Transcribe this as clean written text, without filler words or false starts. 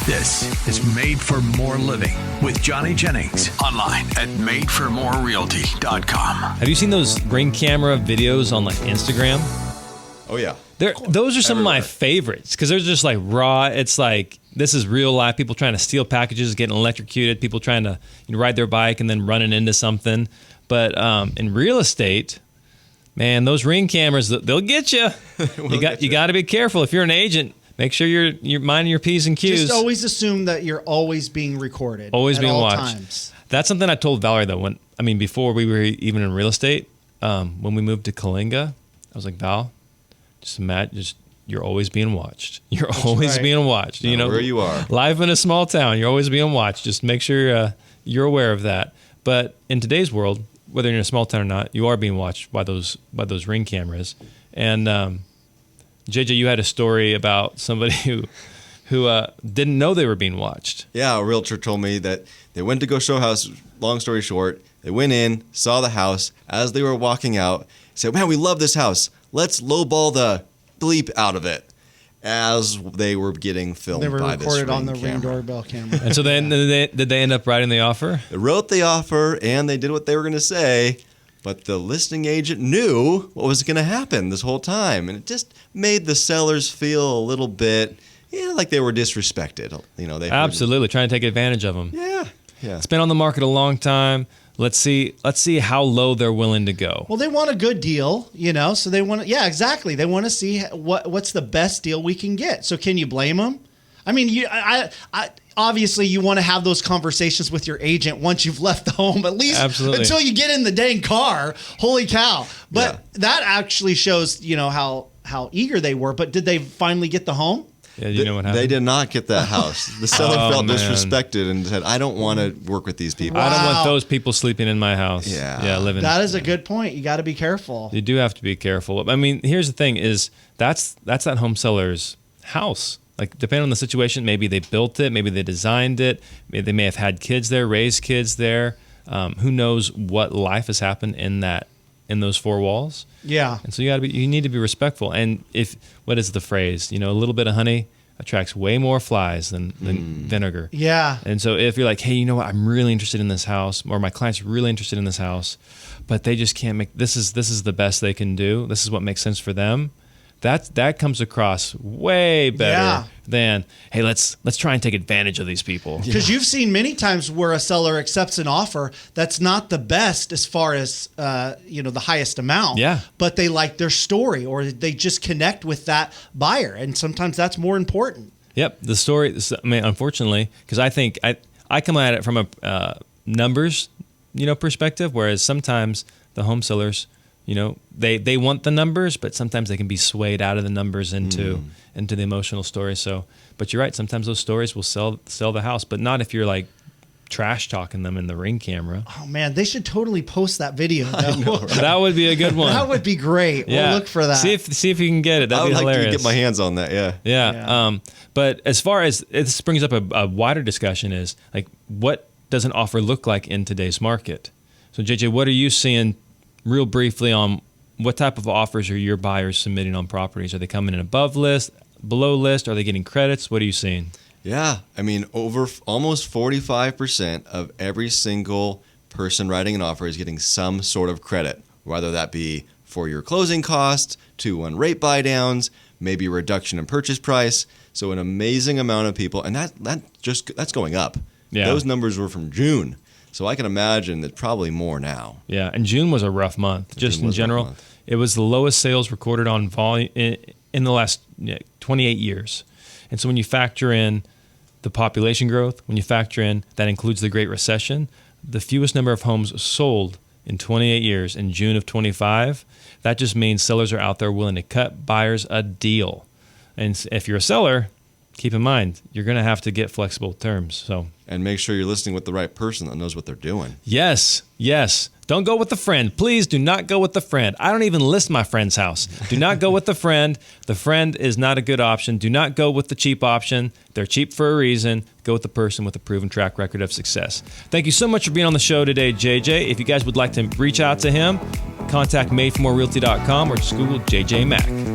This is Made for More Living with Johnny Jennings. Online at madeformorerealty.com. Have you seen those Ring camera videos on like Instagram? Oh, yeah. Those are some of my favorites because they're just like raw. It's like this is real life. People trying to steal packages, getting electrocuted. People trying to ride their bike and then running into something. But in real estate, man, those Ring cameras, they'll get you. You got to be careful. If you're an agent, make sure you're minding your P's and Q's. Just always assume that you're always being recorded. Always being watched. Times. That's something I told Valerie though. Before we were even in real estate, when we moved to Kalinga, I was like, Val, just imagine, you're always being watched. You're always being watched. You know where you are. Live in a small town, you're always being watched. Just make sure you're aware of that. But in today's world, whether you're in a small town or not, you are being watched by those Ring cameras. And JJ, you had a story about somebody who didn't know they were being watched. Yeah, a realtor told me that they went to go show a house. Long story short, they went in, saw the house. As they were walking out, said, "Man, we love this house. Let's lowball the bleep out of it." As they were getting filmed by this recorded on the camera. Ring doorbell camera. And so then did they end up writing the offer? They wrote the offer, and they did what they were going to say. But the listing agent knew what was going to happen this whole time. And it just made the sellers feel a little bit, like they were disrespected. They Absolutely, trying to take advantage of them. Yeah. It's been on the market a long time. Let's see how low they're willing to go. Well, they want a good deal, so they want to, yeah, exactly. They want to see what's the best deal we can get. So can you blame them? I mean, obviously you want to have those conversations with your agent once you've left the home, at least until you get in the dang car. Holy cow. But that actually shows, how eager they were. But did they finally get the home? Yeah, you know what happened? They did not get that house. The seller felt disrespected and said, "I don't want to work with these people. I don't want those people sleeping in my house." Yeah, living. That is a good point. You got to be careful. You do have to be careful. I mean, here's the thing: is that's that home seller's house. Like, depending on the situation, maybe they built it, maybe they designed it, maybe they may have had kids there, raised kids there. Who knows what life has happened in those four walls? Yeah. And so you need to be respectful. And what is the phrase? A little bit of honey attracts way more flies than vinegar. Yeah. And so if you're like, hey, you know what? I'm really interested in this house, or my client's really interested in this house, but they just can't make this is the best they can do. This is what makes sense for them. That comes across way better than, hey, let's try and take advantage of these people. Because you've seen many times where a seller accepts an offer that's not the best as far as the highest amount. Yeah. But they like their story, or they just connect with that buyer, and sometimes that's more important. Yep, the story. I mean, unfortunately, because I think I come at it from a numbers perspective, whereas sometimes the home sellers, they want the numbers, but sometimes they can be swayed out of the numbers into the emotional story. So, but you're right. Sometimes those stories will sell the house, but not if you're like trash talking them in the Ring camera. Oh man, they should totally post that video. Though. Right? That would be a good one. That would be great. Yeah. We'll look for that. See if you can get it. That'd be hilarious. I'd like to get my hands on that. Yeah. But as far as this brings up a wider discussion is like, what does an offer look like in today's market? So JJ, what are you seeing? Real briefly on what type of offers are your buyers submitting on properties? Are they coming in above list, below list? Are they getting credits? What are you seeing? Yeah. I mean, over almost 45% of every single person writing an offer is getting some sort of credit, whether that be for your closing costs, 2-1 rate buy downs, maybe a reduction in purchase price. So an amazing amount of people, and that's going up. Yeah. Those numbers were from June. So I can imagine that probably more now. Yeah, and June was a rough month. Just in general, it was the lowest sales recorded on volume in the last 28 years. And so when you factor in the population growth, when you factor in that includes the Great Recession, the fewest number of homes sold in 28 years in June of 25, that just means sellers are out there willing to cut buyers a deal. And if you're a seller, keep in mind, you're going to have to get flexible terms. And make sure you're listening with the right person that knows what they're doing. Yes. Don't go with the friend. Please do not go with the friend. I don't even list my friend's house. Do not go with the friend. The friend is not a good option. Do not go with the cheap option. They're cheap for a reason. Go with the person with a proven track record of success. Thank you so much for being on the show today, JJ. If you guys would like to reach out to him, contact madeformorerealty.com or just Google JJ Mack.